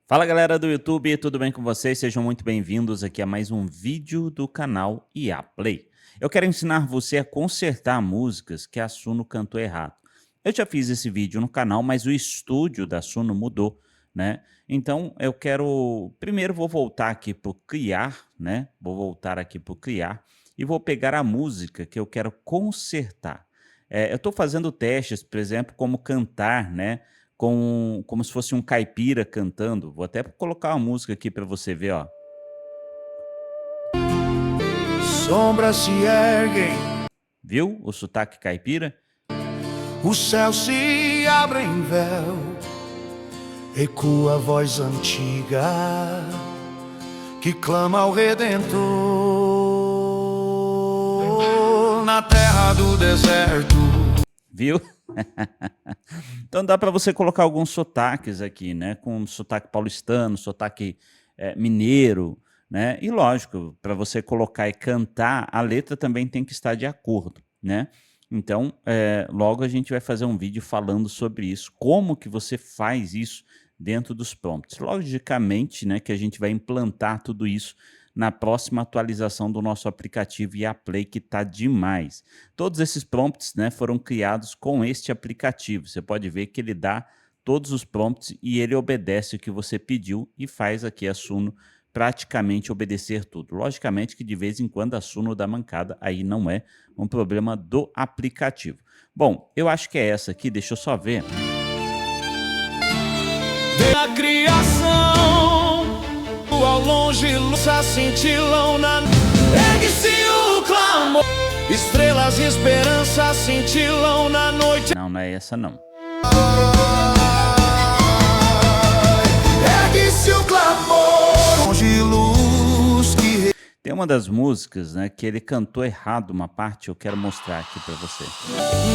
Fala galera do YouTube, tudo bem com vocês? Sejam muito bem-vindos aqui a mais um vídeo do canal IA Play. Eu quero ensinar você a consertar músicas que a Suno cantou errado. Eu já fiz esse vídeo no canal, mas o estúdio da Suno mudou, né? Então eu quero... Primeiro vou voltar aqui para o Criar, né? Vou voltar aqui para o Criar e vou pegar a música que eu quero consertar. Eu estou fazendo testes, por exemplo, como cantar, né? Como se fosse um caipira cantando. Vou até colocar uma música aqui para você ver, ó. Sombras se erguem, Viu o sotaque caipira? o céu se abre em véu, recua a voz antiga que clama ao Redentor na terra do deserto. Viu? Então dá para você colocar alguns sotaques aqui, né? Com sotaque paulistano, sotaque mineiro, né? E lógico, para você colocar e cantar, a letra também tem que estar de acordo, né? Então, logo a gente vai fazer um vídeo falando sobre isso, como que você faz isso dentro dos prompts. Logicamente, né, que a gente vai implantar tudo isso na próxima atualização do nosso aplicativo IA Play, que está demais. Todos esses prompts, né, foram criados com este aplicativo. Você pode ver que ele dá todos os prompts e ele obedece o que você pediu e faz aqui a Suno praticamente obedecer tudo. Logicamente que de vez em quando a Suno dá mancada, aí não é um problema do aplicativo. Bom, eu acho que é essa aqui, deixa eu só ver. Da criação, ao longe luz cintilam na... Ergue-se o clamor, estrelas de esperança cintilam na noite. Não, não é essa não. Ergue-se o clamor, longe luz que... Tem uma das músicas, né, que ele cantou errado uma parte, eu quero mostrar aqui para você.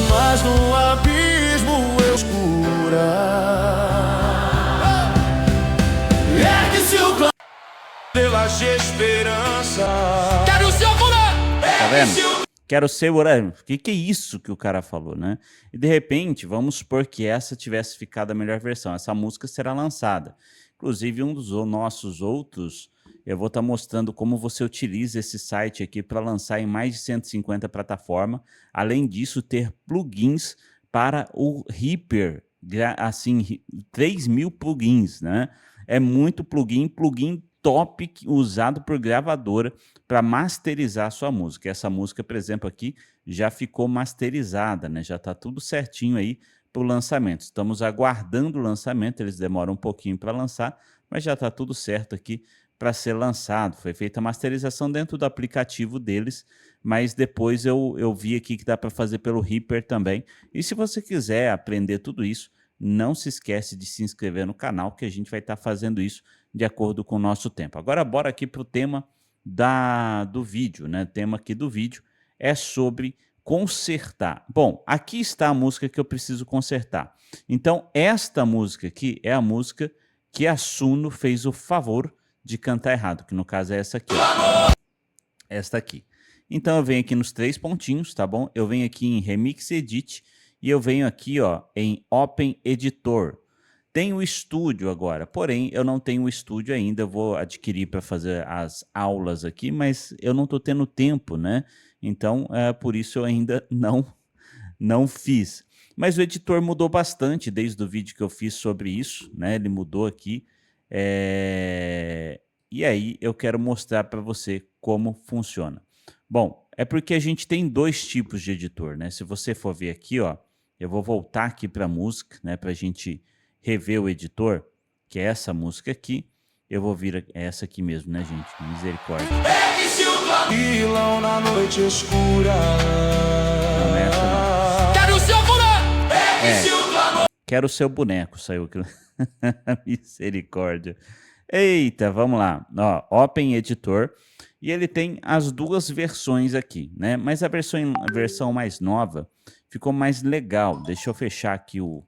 Mas no abismo escura ergue-se o clamor pelas de esperança. Quero ser o Tá vendo? Quero ser o... O que é isso que o cara falou, né? E de repente, vamos supor que essa tivesse ficado a melhor versão. Essa música será lançada. Inclusive, um dos nossos outros, eu vou estar mostrando como você utiliza esse site aqui para lançar em mais de 150 plataformas. Além disso, ter plugins para o Reaper, assim, 3.000 plugins, né? É muito plugin top usado por gravadora para masterizar a sua música. Essa música, por exemplo, aqui já ficou masterizada, né? Já está tudo certinho aí para o lançamento. Estamos aguardando o lançamento, eles demoram um pouquinho para lançar, mas já está tudo certo aqui para ser lançado. Foi feita a masterização dentro do aplicativo deles, mas depois eu vi aqui que dá para fazer pelo Reaper também. E se você quiser aprender tudo isso, não se esquece de se inscrever no canal, que a gente vai estar fazendo isso de acordo com o nosso tempo. Agora bora aqui para o tema do vídeo, né? O tema aqui do vídeo é sobre consertar. Bom, aqui está a música que eu preciso consertar. Então, esta música aqui é a música que a Suno fez o favor de cantar errado, que no caso é essa aqui. Ó. Esta aqui. Então, eu venho aqui nos 3 pontinhos, tá bom? Eu venho aqui em Remix Edit e eu venho aqui, ó, em Open Editor. Tem o estúdio agora, porém eu não tenho o estúdio ainda, eu vou adquirir para fazer as aulas aqui, mas eu não estou tendo tempo, né? Então, por isso eu ainda não fiz. Mas o editor mudou bastante desde o vídeo que eu fiz sobre isso, né? Ele mudou aqui. E aí eu quero mostrar para você como funciona. Bom, é porque a gente tem 2 tipos de editor, né? Se você for ver aqui, ó, eu vou voltar aqui para a música, né? Para a gente rever o editor, que é essa música aqui. Eu vou vir essa aqui mesmo, né, gente? Misericórdia. Filam na noite escura. Não é essa, não. Quero o seu boneco. Quero o seu boneco, saiu aquilo. Misericórdia. Eita, vamos lá. Ó, Open Editor. E ele tem as 2 versões aqui, né? Mas a versão mais nova ficou mais legal. Deixa eu fechar aqui o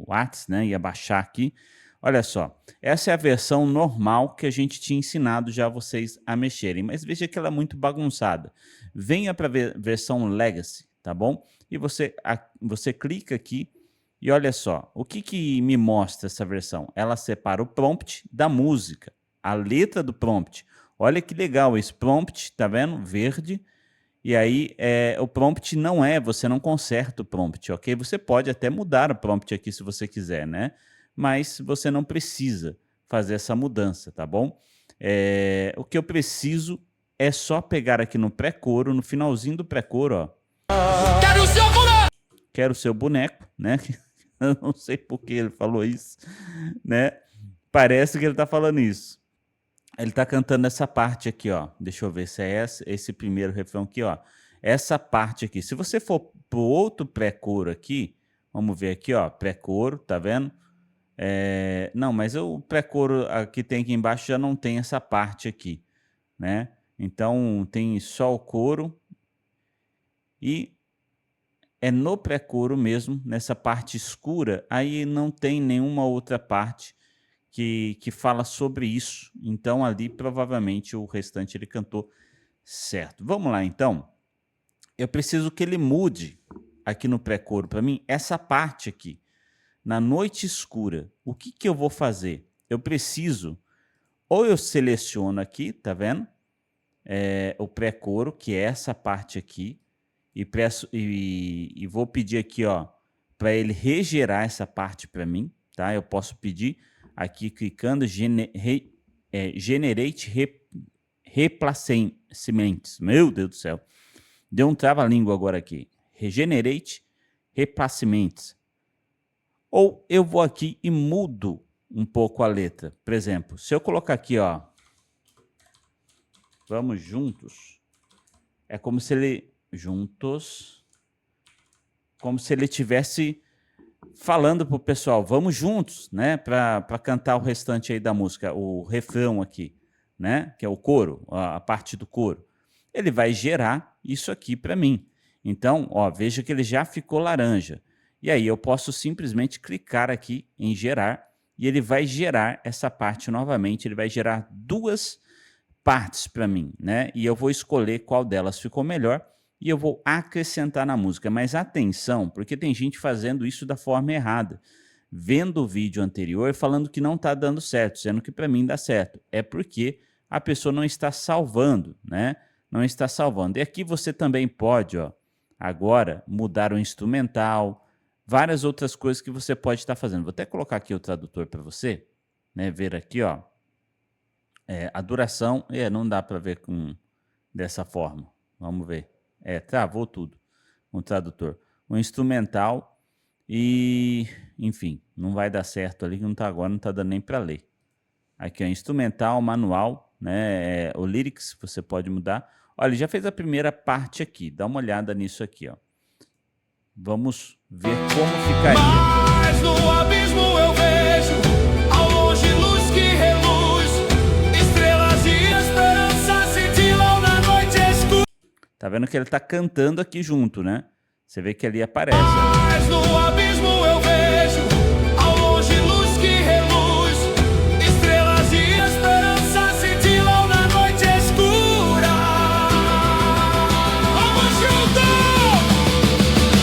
WhatsApp, né, e abaixar aqui. Olha só, essa é a versão normal que a gente tinha ensinado já vocês a mexerem, mas veja que ela é muito bagunçada. Venha para a versão Legacy, tá bom? E você clica aqui E olha só, o que que me mostra essa versão? Ela separa o prompt da música, a letra do prompt. Olha que legal esse prompt, tá vendo? Verde. E aí, o prompt não você não conserta o prompt, ok? Você pode até mudar o prompt aqui se você quiser, né? Mas você não precisa fazer essa mudança, tá bom? O que eu preciso é só pegar aqui no pré-coro, no finalzinho do pré-coro, ó. Quero o seu boneco! Quero o seu boneco, né? Eu não sei por que ele falou isso, né? Parece que ele tá falando isso. Ele tá cantando essa parte aqui, ó. Deixa eu ver se é esse primeiro refrão aqui, ó. Essa parte aqui. Se você for pro outro pré-coro aqui, vamos ver aqui, ó. Pré-coro, tá vendo? Não, mas o pré-coro que tem aqui embaixo já não tem essa parte aqui, né? Então tem só o coro e é no pré-coro mesmo, nessa parte escura, aí não tem nenhuma outra parte que fala sobre isso. Então ali provavelmente o restante ele cantou certo. Vamos lá então. Eu preciso que ele mude aqui no pré-coro para mim essa parte aqui. Na noite escura, o que que eu vou fazer? Eu preciso, ou eu seleciono aqui, tá vendo? O pré-coro, que é essa parte aqui, e vou pedir aqui, ó, para ele regerar essa parte para mim, tá? Eu posso pedir aqui clicando Generate Replacements. Meu Deus do céu. Deu um trava-língua agora aqui. Regenerate Replacements. Ou eu vou aqui e mudo um pouco a letra. Por exemplo, se eu colocar aqui, ó, vamos juntos, é como se ele, juntos, como se ele tivesse falando pro pessoal, vamos juntos, né, para cantar o restante aí da música, o refrão aqui, né, que é o coro, a parte do coro. Ele vai gerar isso aqui para mim. Então, ó, veja que ele já ficou laranja. E aí eu posso simplesmente clicar aqui em gerar e ele vai gerar essa parte novamente, ele vai gerar duas partes para mim, né? E eu vou escolher qual delas ficou melhor e eu vou acrescentar na música. Mas atenção, porque tem gente fazendo isso da forma errada, vendo o vídeo anterior e falando que não está dando certo, sendo que para mim dá certo. É porque a pessoa não está salvando, né? Não está salvando. E aqui você também pode, ó, agora mudar o instrumental, várias outras coisas que você pode estar fazendo. Vou até colocar aqui o tradutor para você, né? Ver aqui, ó. A duração, não dá para ver dessa forma. Vamos ver. Travou tudo o tradutor. O instrumental e, enfim, não vai dar certo ali, que agora não está dando nem para ler. Aqui, ó, instrumental, manual, né? O lyrics você pode mudar. Olha, ele já fez a primeira parte aqui. Dá uma olhada nisso aqui, ó. Vamos ver como ficaria. Mas no abismo eu vejo, ao longe luz que reluz, estrelas de esperança cintilam na noite escura. Tá vendo que ele tá cantando aqui junto, né? Você vê que ali aparece, ó. Mas no abismo eu vejo, ao longe luz que reluz, estrelas de esperança cintilam na noite escura. Vamos juntos!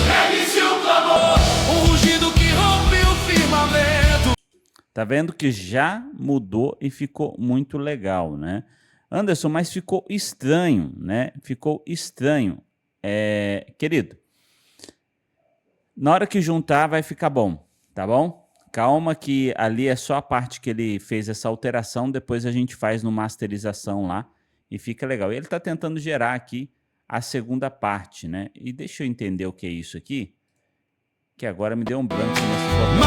Ergue-se o clamor, um rugido que rompe o firmamento. Tá vendo que já mudou e ficou muito legal, né? Anderson, mas ficou estranho, né? Ficou estranho. Querido, na hora que juntar vai ficar bom, tá bom? Calma que ali é só a parte que ele fez essa alteração, depois a gente faz no masterização lá e fica legal. E ele tá tentando gerar aqui a segunda parte, né? E deixa eu entender o que é isso aqui, que agora me deu um branco nesse botão.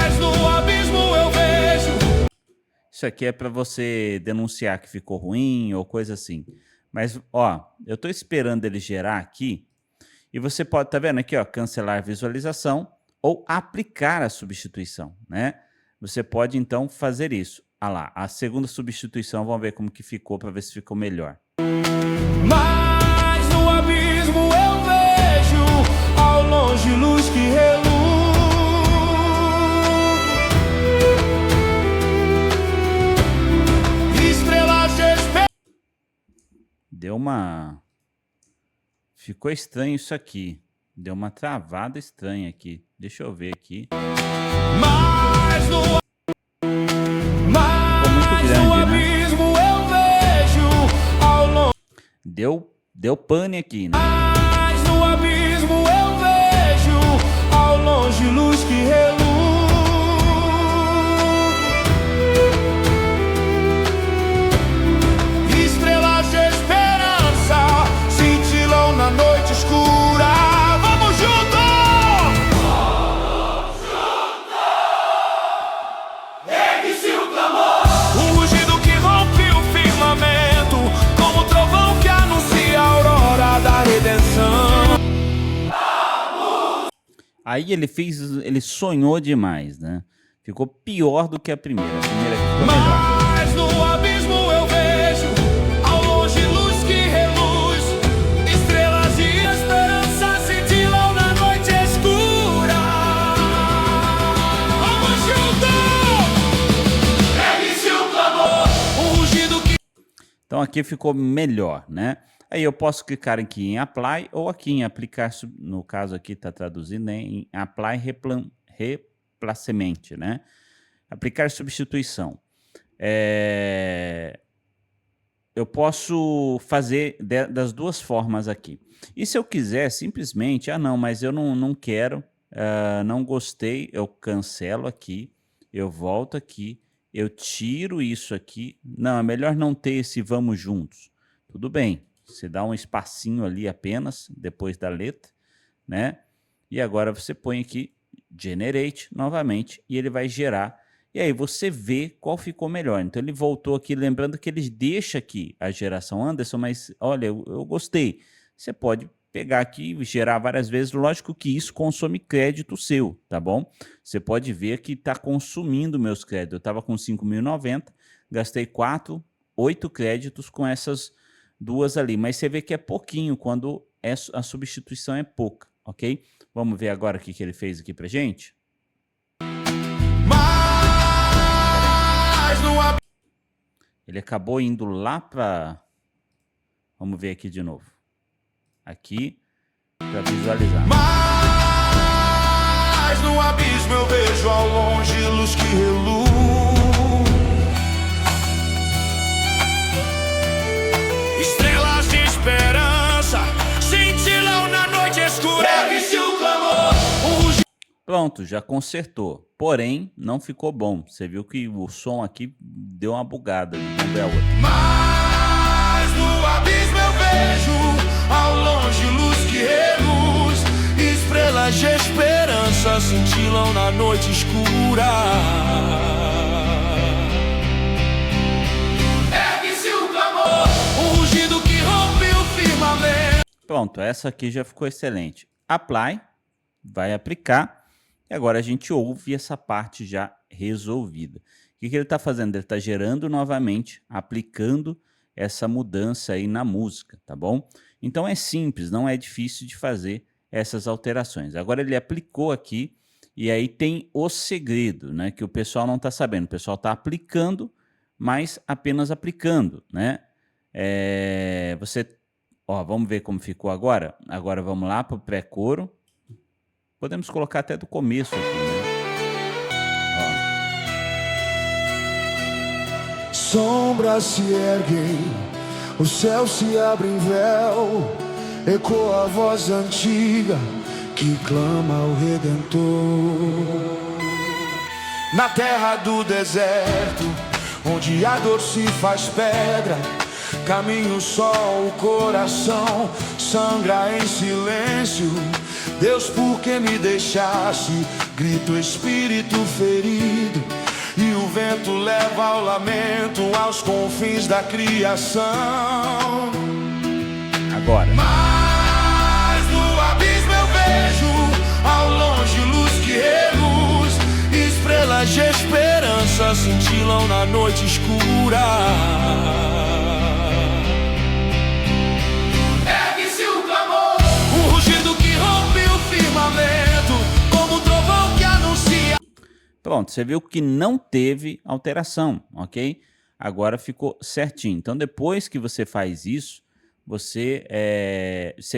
Mas no abismo eu vejo. Isso aqui é para você denunciar que ficou ruim ou coisa assim. Mas, ó, eu estou esperando ele gerar aqui e você pode, tá vendo aqui, ó, cancelar visualização ou aplicar a substituição, né? Você pode, então, fazer isso. Ah lá, a segunda substituição, vamos ver como que ficou para ver se ficou melhor. Mas no abismo eu vejo, ao longe luz que reluz. Estrelas de esperança. Deu uma... Ficou estranho isso aqui. Deu uma travada estranha aqui. Deixa eu ver aqui. Mas no grande, né? abismo eu vejo ao longe. Deu pane aqui, né? Mas no abismo eu vejo ao longe luz que reluz. Estrelas de esperança cintilam na noite escura. Vamos juntos! Ergue-se o clamor. O rugido que rompe o firmamento, como o trovão que anuncia a aurora da redenção. Aí ele sonhou demais, né? Ficou pior do que a primeira. A primeira ficou melhor. Mas no abismo eu vejo ao longe luz que reluz. Estrelas de esperança cintilam na noite escura. Vamos juntos! Ergue-se o clamor. O rugido que... Então aqui ficou melhor, né? Aí eu posso clicar aqui em Apply ou aqui em aplicar, no caso aqui está traduzindo, né, em Apply Replacement, né? Aplicar substituição. Eu posso fazer das duas formas aqui. E se eu quiser simplesmente, não, mas eu não quero, não gostei, eu cancelo aqui, eu volto aqui, eu tiro isso aqui. Não, é melhor não ter esse vamos juntos. Tudo bem. Você dá um espacinho ali apenas, depois da letra, né? E agora você põe aqui Generate novamente e ele vai gerar. E aí você vê qual ficou melhor. Então ele voltou aqui, lembrando que ele deixa aqui a geração Anderson, mas olha, eu gostei. Você pode pegar aqui e gerar várias vezes. Lógico que isso consome crédito seu, tá bom? Você pode ver que está consumindo meus créditos. Eu estava com 5.090, gastei 8 créditos com essas duas ali, mas você vê que é pouquinho quando a substituição é pouca, ok? Vamos ver agora o que ele fez aqui pra gente. Ele acabou indo lá para... Vamos ver aqui de novo. Aqui, para visualizar. Mas no abismo eu vejo ao longe luz que reluz. Estrelas de esperança cintilam na noite escura. Ergue-se o clamor. Pronto, já consertou. Porém, não ficou bom. Você viu que o som aqui deu uma bugada. Vamos ver a outra. Mas no abismo eu vejo ao longe luz que reluz. Estrelas de esperança cintilam na noite escura. Ergue-se o clamor. O rugido que rompe o firmamento. Pronto, essa aqui já ficou excelente. Apply, vai aplicar. E agora a gente ouve essa parte já resolvida. O que ele está fazendo? Ele está gerando novamente, aplicando essa mudança aí na música, tá bom? Então é simples, não é difícil de fazer essas alterações. Agora ele aplicou aqui e aí tem o segredo, né? Que o pessoal não está sabendo. O pessoal está aplicando, mas apenas aplicando, né? Vamos ver como ficou agora. Agora vamos lá para o pré-coro. Podemos colocar até do começo aqui, né? Ó. Sombras se erguem, o céu se abre em véu, ecoa a voz antiga que clama ao Redentor. Na terra do deserto, onde a dor se faz pedra, caminho só o coração sangra em silêncio. Deus, por que me deixaste? Grita o espírito ferido, e o vento leva ao lamento aos confins da criação. Agora. Mas no abismo eu vejo ao longe luz que reluz. Estrelas de esperança cintilam na noite escura. Ergue-se o clamor, o rugido que rompe o firmamento, como um trovão que anuncia. Pronto, você viu que não teve alteração, ok? Agora ficou certinho. Então, depois que você faz isso, você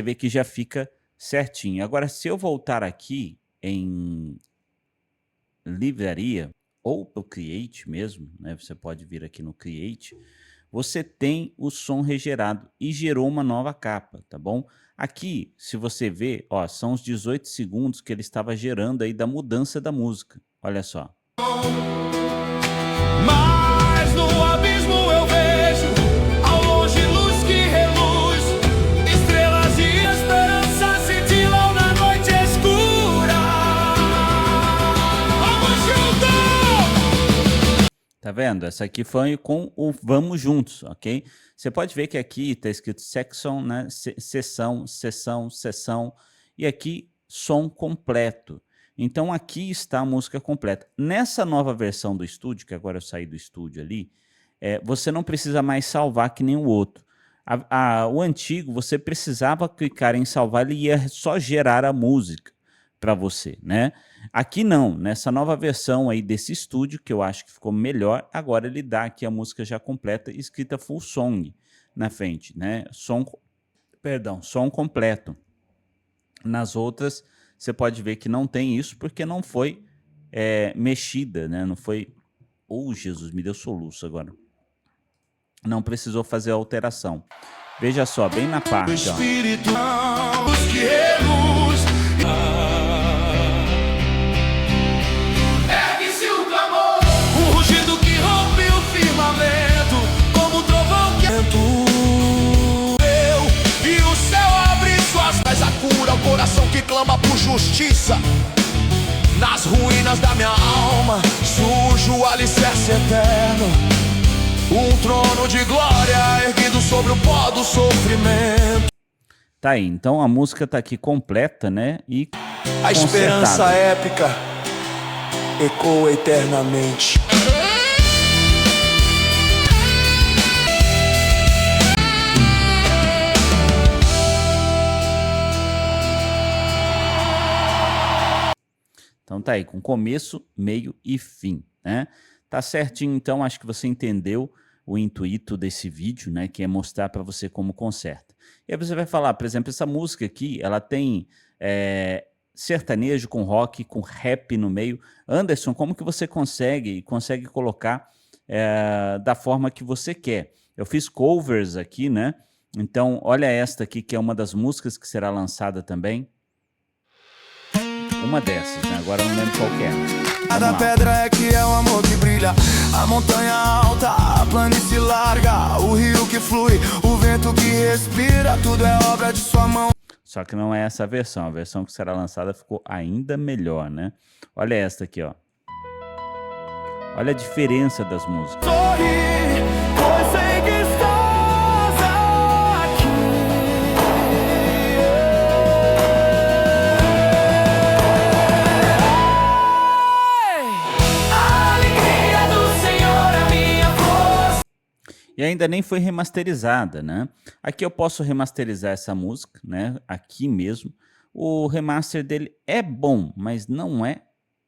vê que já fica certinho. Agora, se eu voltar aqui em livraria ou pelo Create mesmo, né? Você pode vir aqui no Create, você tem o som regerado e gerou uma nova capa, tá bom? Aqui, se você ver, ó, são os 18 segundos que ele estava gerando aí da mudança da música. Olha só. Mas no abismo eu vejo ao longe luz que reluz, estrelas e esperança cintilam na noite escura. Vamos juntos! Tá vendo? Essa aqui foi com o Vamos Juntos, ok? Você pode ver que aqui tá escrito section, né? Sessão, sessão, sessão, e aqui som completo. Então aqui está a música completa. Nessa nova versão do estúdio, que agora eu saí do estúdio ali, você não precisa mais salvar que nem o outro. O antigo, você precisava clicar em salvar, ele ia só gerar a música para você, né? Aqui não, nessa nova versão aí desse estúdio, que eu acho que ficou melhor, agora ele dá aqui a música já completa, escrita full song na frente, né? Som completo. Nas outras, você pode ver que não tem isso, porque não foi mexida, né? Não foi... Oh, Jesus, me deu soluço agora. Não precisou fazer a alteração. Veja só, bem na parte, ó. Ergue-se o clamor, um rugido que rompe o firmamento, como um trovão que e o céu abre suas mãos, a cura, o coração que clama por justiça. Nas ruínas da minha alma surge o alicerce eterno, um trono de glória erguido sobre o pó do sofrimento. Tá aí, então a música tá aqui completa, né? E a esperança épica ecoa eternamente. Então tá aí, com começo, meio e fim, né? Tá certinho, então acho que você entendeu o intuito desse vídeo, né? Que é mostrar para você como conserta. E aí você vai falar, por exemplo, essa música aqui, ela tem sertanejo com rock, com rap no meio. Anderson, como que você consegue colocar da forma que você quer? Eu fiz covers aqui, né? Então, olha esta aqui, que é uma das músicas que será lançada também. Uma dessas, né? Agora eu não lembro qual que é. Cada pedra é que é o amor que brilha, a montanha alta, a planície larga, o rio que flui, o vento que respira, tudo é obra de sua mão. Só que não é essa versão, a versão que será lançada ficou ainda melhor, né? Olha esta aqui, ó. Olha a diferença das músicas. Sorri, pois sei que estás aqui. A alegria do Senhor é minha força. E ainda nem foi remasterizada, né? Aqui eu posso remasterizar essa música, né? Aqui mesmo. O remaster dele é bom, mas não é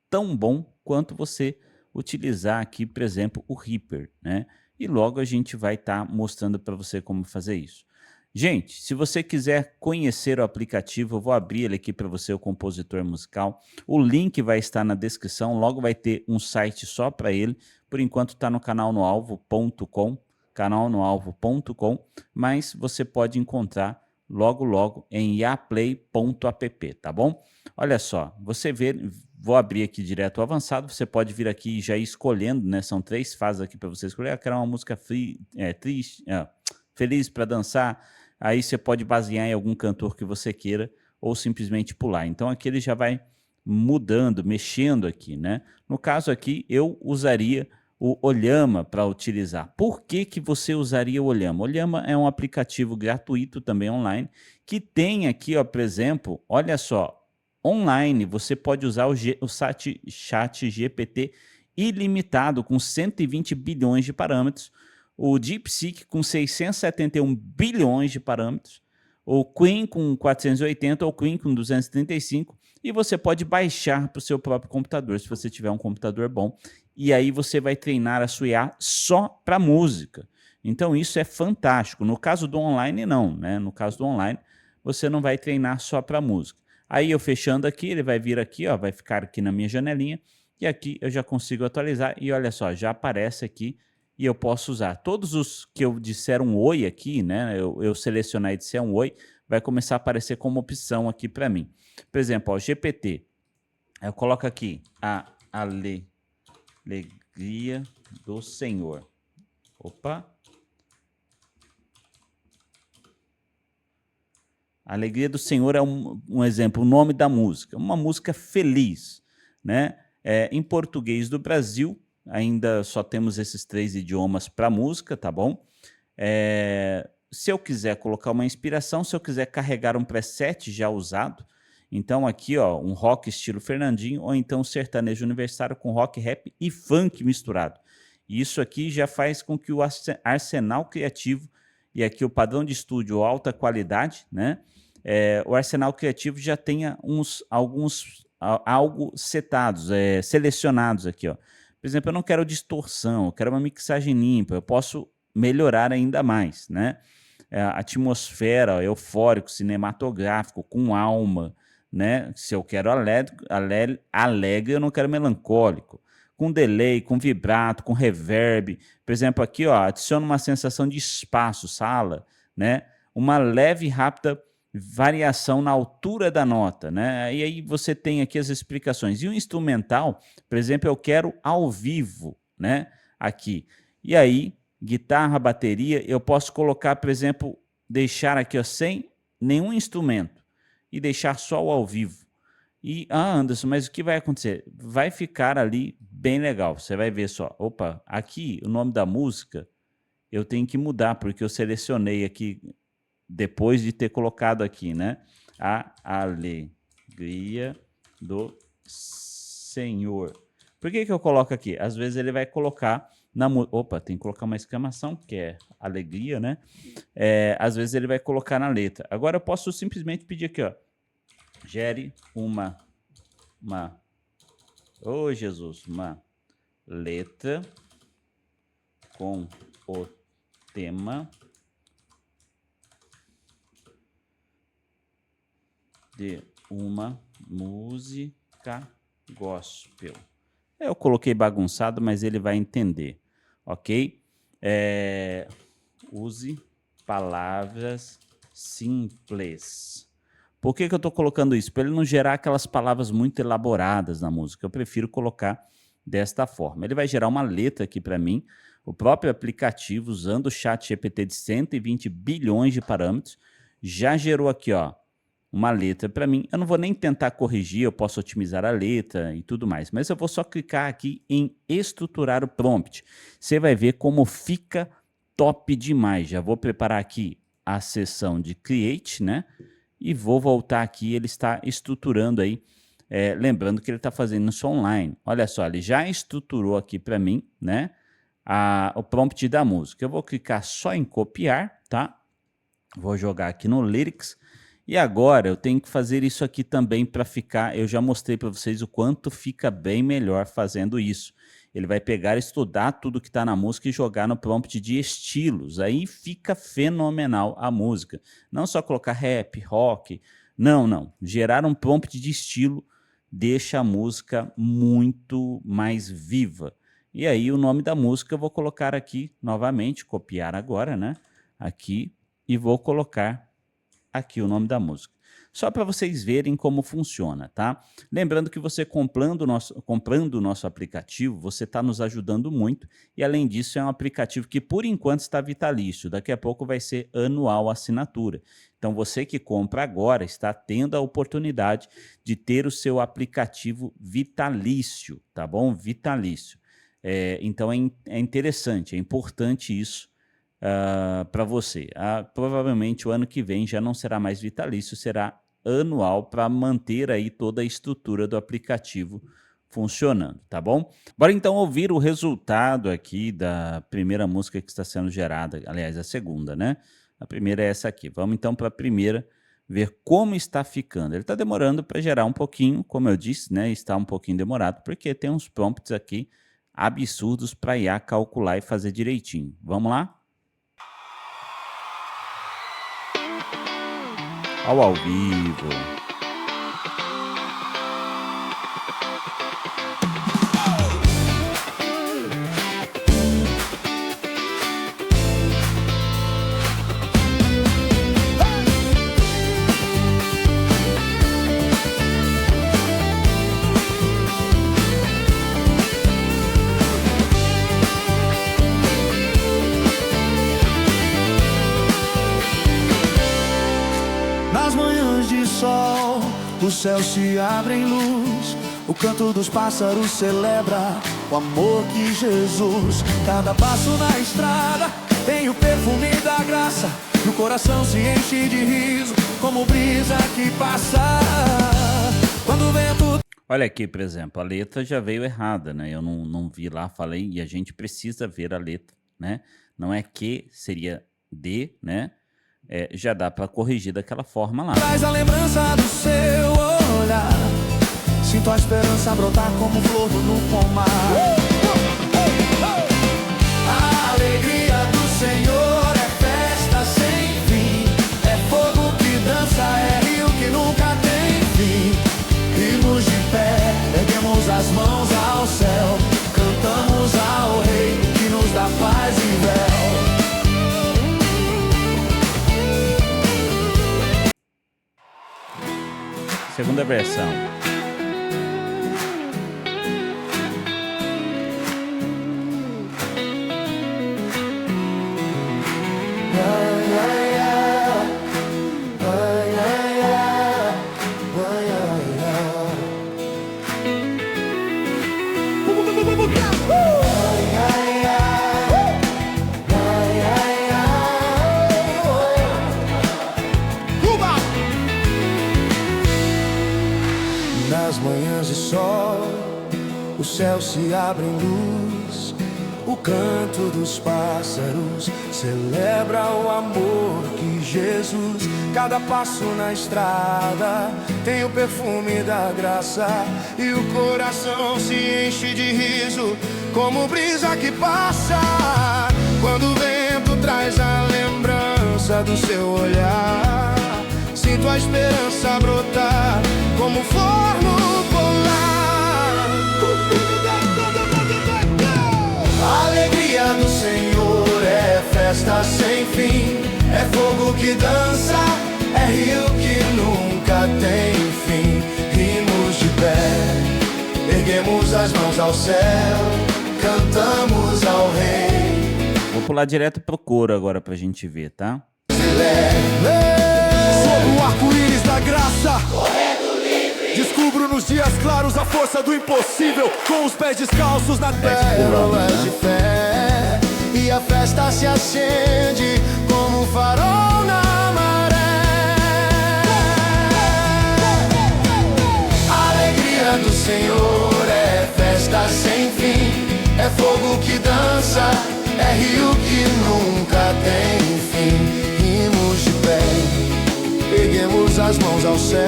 tão bom quanto você utilizar aqui, por exemplo, o Reaper, né? E logo a gente vai estar mostrando para você como fazer isso. Gente, se você quiser conhecer o aplicativo, eu vou abrir ele aqui para você, o Compositor Musical. O link vai estar na descrição, logo vai ter um site só para ele. Por enquanto está no canalnoalvo.com, canalnoalvo.com, mas você pode encontrar logo em yaplay.app, tá bom? Olha só, você vê, vou abrir aqui direto o avançado, você pode vir aqui e já ir escolhendo, né? São 3 fases aqui para você escolher. Eu quero uma música triste, feliz para dançar. Aí você pode basear em algum cantor que você queira ou simplesmente pular. Então aqui ele já vai mudando, mexendo aqui, né? No caso aqui, eu usaria o Olhama para utilizar. Por que que você usaria o Olhama? O Olhama é um aplicativo gratuito também online, que tem aqui, ó, por exemplo, olha só, online você pode usar o chat GPT ilimitado com 120 bilhões de parâmetros, o DeepSeek com 671 bilhões de parâmetros, o Queen com 480, ou Queen com 235, e você pode baixar para o seu próprio computador, se você tiver um computador bom, e aí você vai treinar a sua IA só para música. Então isso é fantástico. No caso do online, não, né? No caso do online, você não vai treinar só para música. Aí eu fechando aqui, ele vai vir aqui, ó, vai ficar aqui na minha janelinha, e aqui eu já consigo atualizar, e olha só, já aparece aqui, e eu posso usar. Todos os que eu disser um oi aqui, né, eu selecionar e disser um oi, vai começar a aparecer como opção aqui para mim. Por exemplo, ó, GPT, eu coloco aqui a alegria do Senhor. Opa! A Alegria do Senhor é um exemplo, o nome da música, uma música feliz, né? Em português do Brasil, ainda só temos esses 3 idiomas para música, tá bom? Se eu quiser colocar uma inspiração, se eu quiser carregar um preset já usado, então aqui, ó, um rock estilo Fernandinho, ou então um sertanejo universitário com rock, rap e funk misturado. Isso aqui já faz com que o arsenal criativo, e aqui o padrão de estúdio alta qualidade, né? O arsenal criativo já tenha algo setados, selecionados aqui, ó. Por exemplo, eu não quero distorção, eu quero uma mixagem limpa, eu posso melhorar ainda mais, né? Atmosfera, eufórico, cinematográfico, com alma, né? Se eu quero alegre, eu não quero melancólico. Com delay, com vibrato, com reverb. Por exemplo, aqui, ó, adiciona uma sensação de espaço, sala, né? Uma leve e rápida variação na altura da nota, né? E aí você tem aqui as explicações. E o instrumental, por exemplo, eu quero ao vivo, né? Aqui. E aí, guitarra, bateria, eu posso colocar, por exemplo, deixar aqui, ó, sem nenhum instrumento e deixar só o ao vivo. E, Anderson, mas o que vai acontecer? Vai ficar ali bem legal. Você vai ver só. Opa, aqui o nome da música eu tenho que mudar, porque eu selecionei aqui depois de ter colocado aqui, né? A alegria do Senhor. Por que eu coloco aqui? Às vezes ele vai colocar na... Opa, tem que colocar uma exclamação, que é alegria, né? Às vezes ele vai colocar na letra. Agora eu posso simplesmente pedir aqui, ó. Gere uma Jesus, uma letra com o tema de uma música gospel. Eu coloquei bagunçado, mas ele vai entender, ok? Use palavras simples. Por que eu estou colocando isso? Para ele não gerar aquelas palavras muito elaboradas na música. Eu prefiro colocar desta forma. Ele vai gerar uma letra aqui para mim, o próprio aplicativo, usando o chat GPT de 120 bilhões de parâmetros, já gerou aqui, ó, uma letra para mim. Eu não vou nem tentar corrigir, eu posso otimizar a letra e tudo mais, mas eu vou só clicar aqui em estruturar o prompt. Você vai ver como fica top demais. Já vou preparar aqui a seção de Create, né? E vou voltar aqui, ele está estruturando aí, lembrando que ele está fazendo isso online. Olha só, ele já estruturou aqui para mim, né, o prompt da música. Eu vou clicar só em copiar, tá? Vou jogar aqui no Lyrics. E agora eu tenho que fazer isso aqui também para ficar... Eu já mostrei para vocês o quanto fica bem melhor fazendo isso. Ele vai pegar, estudar tudo que está na música e jogar no prompt de estilos. Aí fica fenomenal a música. Não só colocar rap, rock. Não. Gerar um prompt de estilo deixa a música muito mais viva. E aí o nome da música eu vou colocar aqui novamente, copiar agora, né? Aqui, e vou colocar aqui o nome da música. Só para vocês verem como funciona, tá? Lembrando que você comprando o nosso aplicativo, você está nos ajudando muito, e além disso é um aplicativo que por enquanto está vitalício, daqui a pouco vai ser anual a assinatura. Então você que compra agora está tendo a oportunidade de ter o seu aplicativo vitalício, tá bom? Vitalício. Então é interessante, é importante isso. Para você. Provavelmente o ano que vem já não será mais vitalício, será anual, para manter aí toda a estrutura do aplicativo funcionando, tá bom? Bora então ouvir o resultado aqui da primeira música que está sendo gerada, aliás, a segunda, né? A primeira é essa aqui. Vamos então para a primeira, ver como está ficando. Ele está demorando para gerar um pouquinho, como eu disse, né? Está um pouquinho demorado, porque tem uns prompts aqui absurdos para IA calcular e fazer direitinho. Vamos lá? Ao vivo. o céu se abre em luz, o canto dos pássaros celebra o amor que Jesus. Cada passo na estrada tem o perfume da graça, e o coração se enche de riso, como brisa que passa quando o vento... Olha aqui, por exemplo, a letra já veio errada, né? Eu não vi lá, falei, e a gente precisa ver a letra, né? Não é que, seria de, né? Já dá para corrigir daquela forma lá. Traz a lembrança do seu olhar, sinto a esperança brotar como flor no pomar. A alegria do Senhor é festa sem fim, é fogo que dança, é rio que nunca tem fim. Rimos de pé, erguemos as mãos ao céu, cantamos ao Rei que nos dá paz e véu. Segunda versão. Nas manhãs de sol, o céu se abre em luz, o canto dos pássaros celebra o amor que Jesus. Cada passo na estrada tem o perfume da graça, e o coração se enche de riso, como brisa que passa quando o vento traz a lembrança do seu olhar. Sinto a esperança brotar como flor no polar. A alegria do Senhor é festa sem fim, é fogo que dança, é rio que nunca tem fim. Rimos de pé, erguemos as mãos ao céu, cantamos ao Rei. Vou pular direto pro coro agora pra gente ver, tá? Sob o arco-íris da graça, correndo livre, descubro nos dias claros a força do impossível, com os pés descalços na terra. Pérolas de fé, e a festa se acende como um farol na maré. A alegria do Senhor é festa sem fim, é fogo que dança, é rio que nunca tem fim. Rimos de pé, erguemos as mãos ao céu,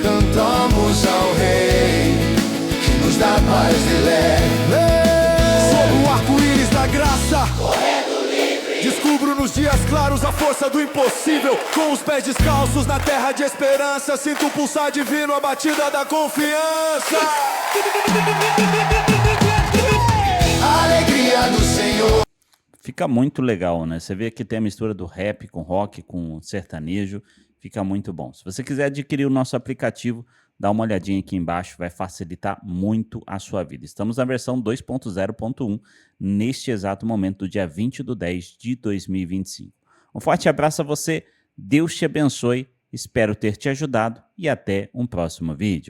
cantamos ao Rei que nos dá paz e leve. Sob o arco-íris da graça, correndo livre, descubro nos dias claros a força do impossível, com os pés descalços na terra de esperança. Sinto o pulsar divino, a batida da confiança. A alegria do Senhor. Fica muito legal, né? Você vê que tem a mistura do rap com rock, com sertanejo. Fica muito bom. Se você quiser adquirir o nosso aplicativo, dá uma olhadinha aqui embaixo, vai facilitar muito a sua vida. Estamos na versão 2.0.1 neste exato momento, do dia 20/10/2025. Um forte abraço a você, Deus te abençoe, espero ter te ajudado e até um próximo vídeo.